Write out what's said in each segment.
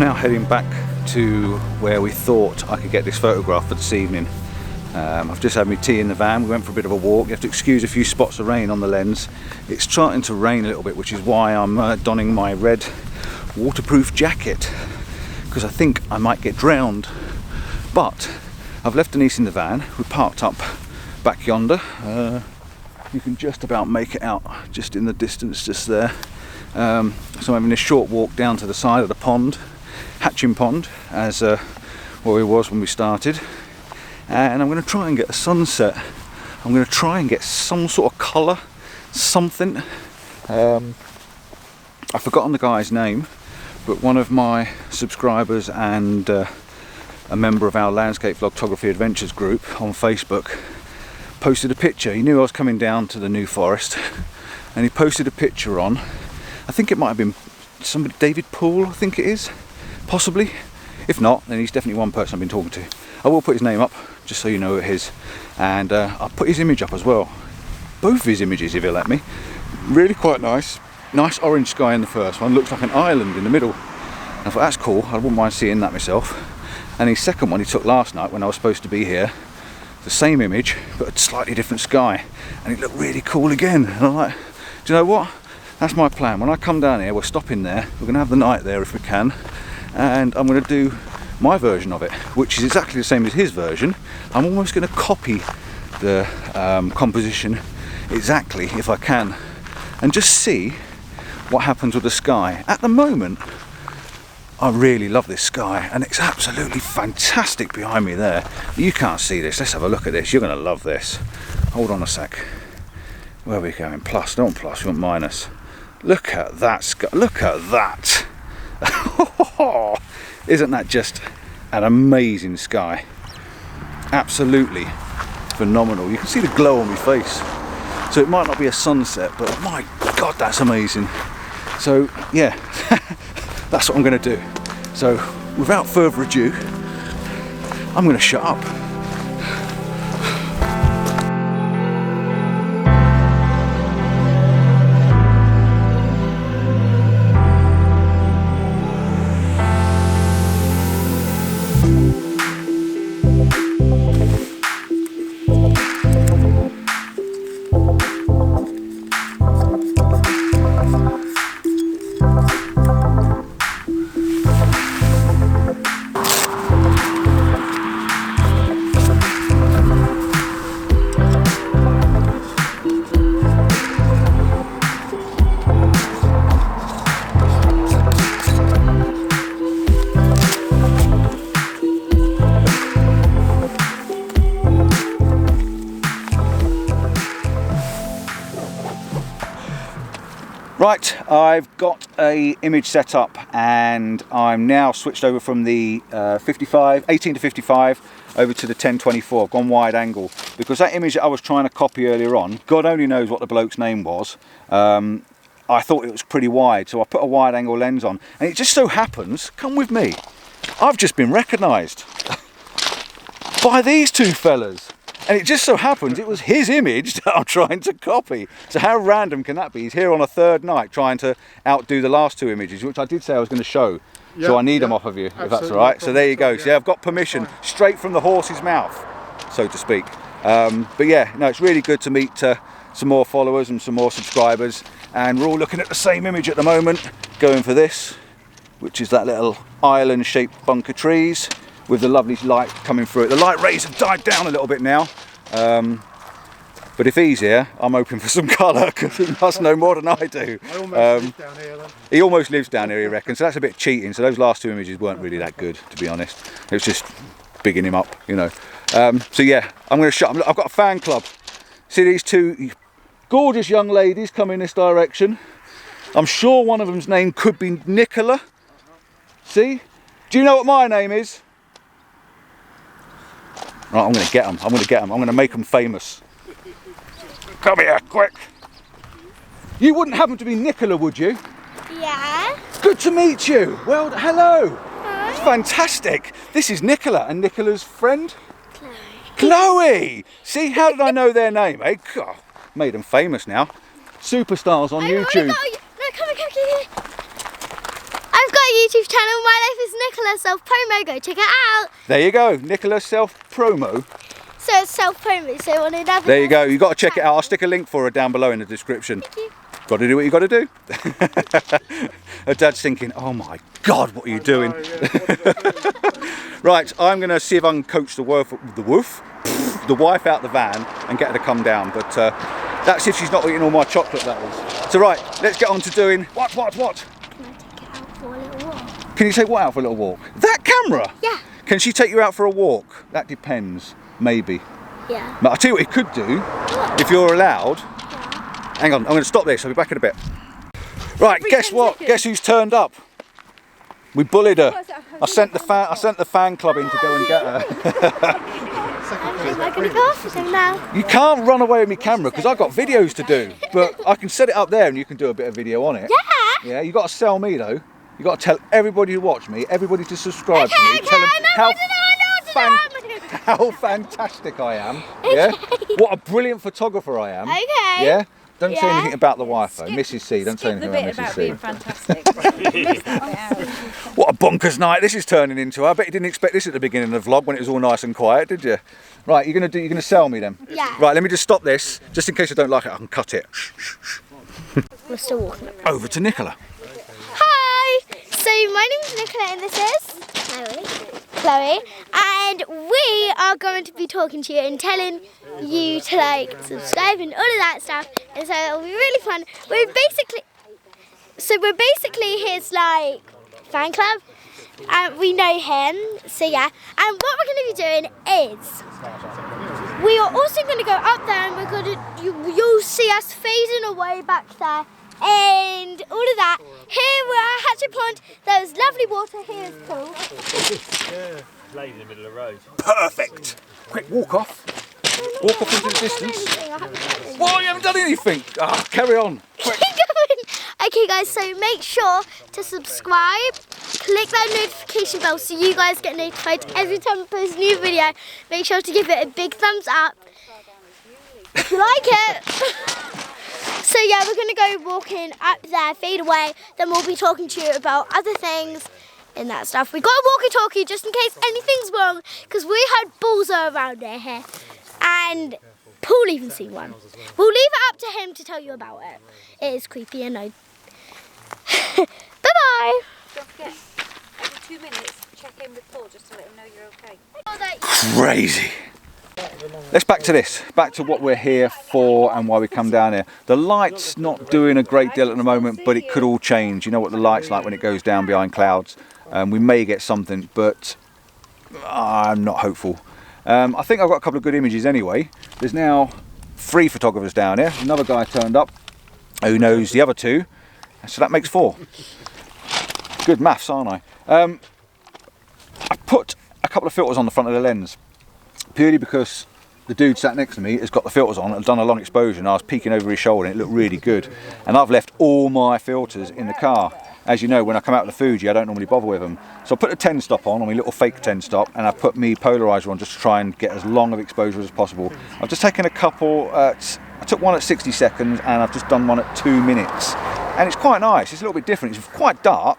now heading back to where we thought I could get this photograph for this evening. I've just had my tea in the van. We went for a bit of a walk. You have to excuse a few spots of rain on the lens. It's starting to rain a little bit, which is why I'm donning my red waterproof jacket, because I think I might get drowned. But I've left Denise in the van. We parked up back yonder. You can just about make it out just in the distance just there. So I'm having a short walk down to the side of the pond, Hatchen Pond, as where it was when we started. And I'm going to try and get a sunset. I'm going to try and get some sort of colour, something. I've forgotten the guy's name, but one of my subscribers and a member of our Landscape Photography Adventures group on Facebook posted a picture. He knew I was coming down to the New Forest, and he posted a picture on, I think it might have been somebody, David Poole, I think it is, possibly. If not, then he's definitely one person I've been talking to. I will put his name up, just so you know it is, and I'll put his image up as well. Both of his images, if he'll let me. Really quite nice. Nice orange sky in the first one, looks like an island in the middle. And I thought, that's cool, I wouldn't mind seeing that myself. And his second one he took last night when I was supposed to be here, the same image, but a slightly different sky. And it looked really cool again. And I'm like, do you know what? That's my plan. When I come down here, we're stopping there. We're going to have the night there if we can. And I'm going to do my version of it, which is exactly the same as his version. I'm almost going to copy the composition exactly, if I can, and just see what happens with the sky. At the moment, I really love this sky, and it's absolutely fantastic behind me there. You can't see this. Let's have a look at this. You're going to love this. Hold on a sec. Where are we going? Plus, don't plus, you want minus. Look at that sky. Look at that. Isn't that just an amazing sky? Absolutely phenomenal. You can see the glow on my face. So it might not be a sunset, but my God, that's amazing. So yeah, that's what I'm going to do. So without further ado, I'm going to shut up. Right, I've got a image set up, and I'm now switched over from the 18 to 55 over to the 10-24. I've gone wide angle because that image that I was trying to copy earlier on, God only knows what the bloke's name was. I thought it was pretty wide, so I put a wide angle lens on, and it just so happens, come with me, I've just been recognised by these two fellas. And it just so happens it was his image that I'm trying to copy. So how random can that be? He's here on a third night trying to outdo the last two images, which I did say I was going to show. Yep, so I need them off of you, if that's all right. So there you go. See, I've got permission straight from the horse's mouth, so to speak. But yeah, no, it's really good to meet some more followers and some more subscribers. And we're all looking at the same image at the moment, going for this, which is that little island-shaped bunk of trees with the lovely light coming through it. The light rays have died down a little bit now, but if he's here, I'm hoping for some colour, because he must know more than I do. I almost live down here then. He almost lives down here, he reckons, so that's a bit cheating. So those last two images weren't really that good, to be honest. It was just bigging him up, you know. So yeah, I'm going to shut him. I've got a fan club. See these two gorgeous young ladies coming this direction. I'm sure one of them's name could be Nicola. See? Do you know what my name is? Right, I'm going to get them. I'm going to get them. I'm going to make them famous. Come here, quick. You wouldn't happen to be Nicola, would you? Yeah. Good to meet you. Well, hello. Hi. It's fantastic. This is Nicola, and Nicola's friend? Chloe. Chloe. See, how did I know their name, eh? God, made them famous now. Superstars on YouTube. No, come here. I've got my YouTube channel. My life is Nicola self-promo. Go check it out. There you go, Nicola self-promo. So it's self-promo, so on another. There you go, you got to check it out. I'll stick a link for her down below in the description. Thank you. Got to do what you got to do. Her dad's thinking, oh my God, what are you doing? Right, I'm going to see if I can coach the wife out the van and get her to come down. But that's if she's not eating all my chocolate, that is. So right, let's get on to doing what? Can I take it out for a little walk? Can you take what out for a little walk? That camera? Yeah. Can she take you out for a walk? That depends, maybe. Yeah. But I'll tell you what you could do, if you're allowed. Hang on, I'm going to stop this, I'll be back in a bit. Right, guess what? Guess who's turned up? We bullied her. I sent the fan club in to go and get her. Am I going to go after them now? You can't run away with my camera because I've got videos to do. But I can set it up there and you can do a bit of video on it. Yeah. Yeah, you got to sell me though. You got to tell everybody to watch me, everybody to subscribe to me. Okay, Tell them how how fantastic I am. Yeah. What a brilliant photographer I am. Okay. Yeah. Don't say anything about the wife though, Mrs. C. Don't say anything about Mrs. C. Being fantastic. Miss that bit out. What a bonkers night this is turning into. I bet you didn't expect this at the beginning of the vlog when it was all nice and quiet, did you? Right, you're gonna sell me then? Yeah. Right, let me just stop this, just in case I don't like it. I can cut it. We're still walking. Over to Nicola. Hi. So my name is Nicola and this is Chloe, and we are going to be talking to you and telling you to like subscribe and all of that stuff, and so it'll be really fun. We're basically his like fan club, and we know him, so yeah. And what we're going to be doing is we are also going to go up there, and we're going to you'll see us fading away back there. And all of that. Here we're at Hatchen Pond. There's lovely water. Here's cool. Yeah, laid in the middle of the road. Perfect. Quick walk off. Walk off into the distance. Whoa, you haven't done anything. Ah, carry on. Quick. Okay guys, so make sure to subscribe. Click that notification bell so you guys get notified every time I post a new video. Make sure to give it a big thumbs up if you like it. So yeah, we're going to go walking up there, fade away, then we'll be talking to you about other things and that stuff. We got a walkie-talkie just in case anything's wrong, because we had balls around here, and Paul even seen one. We'll leave it up to him to tell you about it. It is creepy, I know. Bye-bye. Don't forget, every 2 minutes, check in with Paul just to let him know you're okay. Crazy. Let's back to this, back to what we're here for and why we come down here. The light's not doing a great deal at the moment, but it could all change. You know what the light's like when it goes down behind clouds. We may get something, but I'm not hopeful. I think I've got a couple of good images anyway. There's now 3 photographers down here. Another guy turned up who knows the other 2, so that makes 4. Good maths, aren't I? I put a couple of filters on the front of the lens, purely because the dude sat next to me has got the filters on and done a long exposure, and I was peeking over his shoulder and it looked really good. And I've left all my filters in the car. As you know, when I come out with the Fuji, I don't normally bother with them. So I put a 10 stop on my little fake 10 stop, and I put me polarizer on just to try and get as long of exposure as possible. I've just taken a couple I took one at 60 seconds and I've just done one at 2 minutes. And it's quite nice, it's a little bit different, it's quite dark.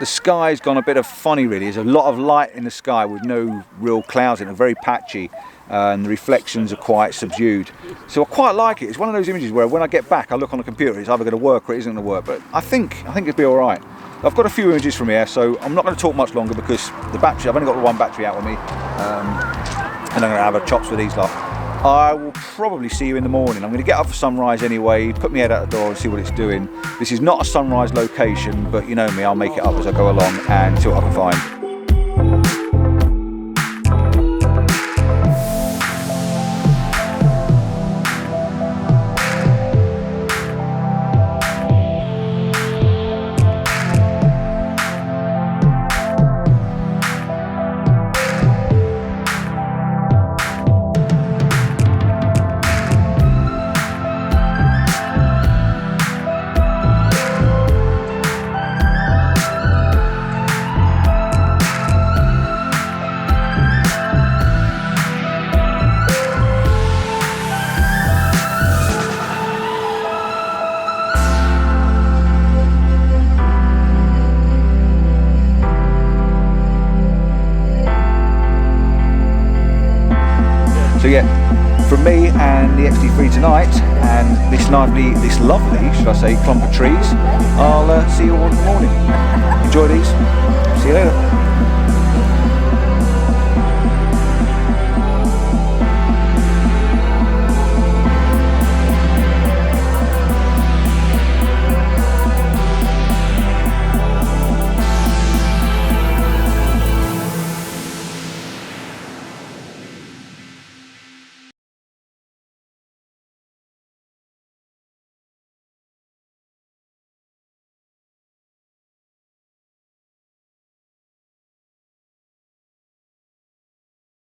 The sky's gone a bit of funny really. There's a lot of light in the sky with no real clouds in it, very patchy, and the reflections are quite subdued. So I quite like it. It's one of those images where when I get back I look on the computer, it's either going to work or it isn't going to work, but I think it'll be alright. I've got a few images from here, so I'm not going to talk much longer because the battery, I've only got the one battery out with me, and I'm going to have a chops with these lot. I will probably see you in the morning. I'm going to get up for sunrise anyway, put my head out the door and see what it's doing. This is not a sunrise location, but you know me, I'll make it up as I go along and see what I can find. So yeah, from me and the XT3 tonight, and this lovely, should I say, clump of trees, I'll see you all in the morning. Enjoy these. See you later.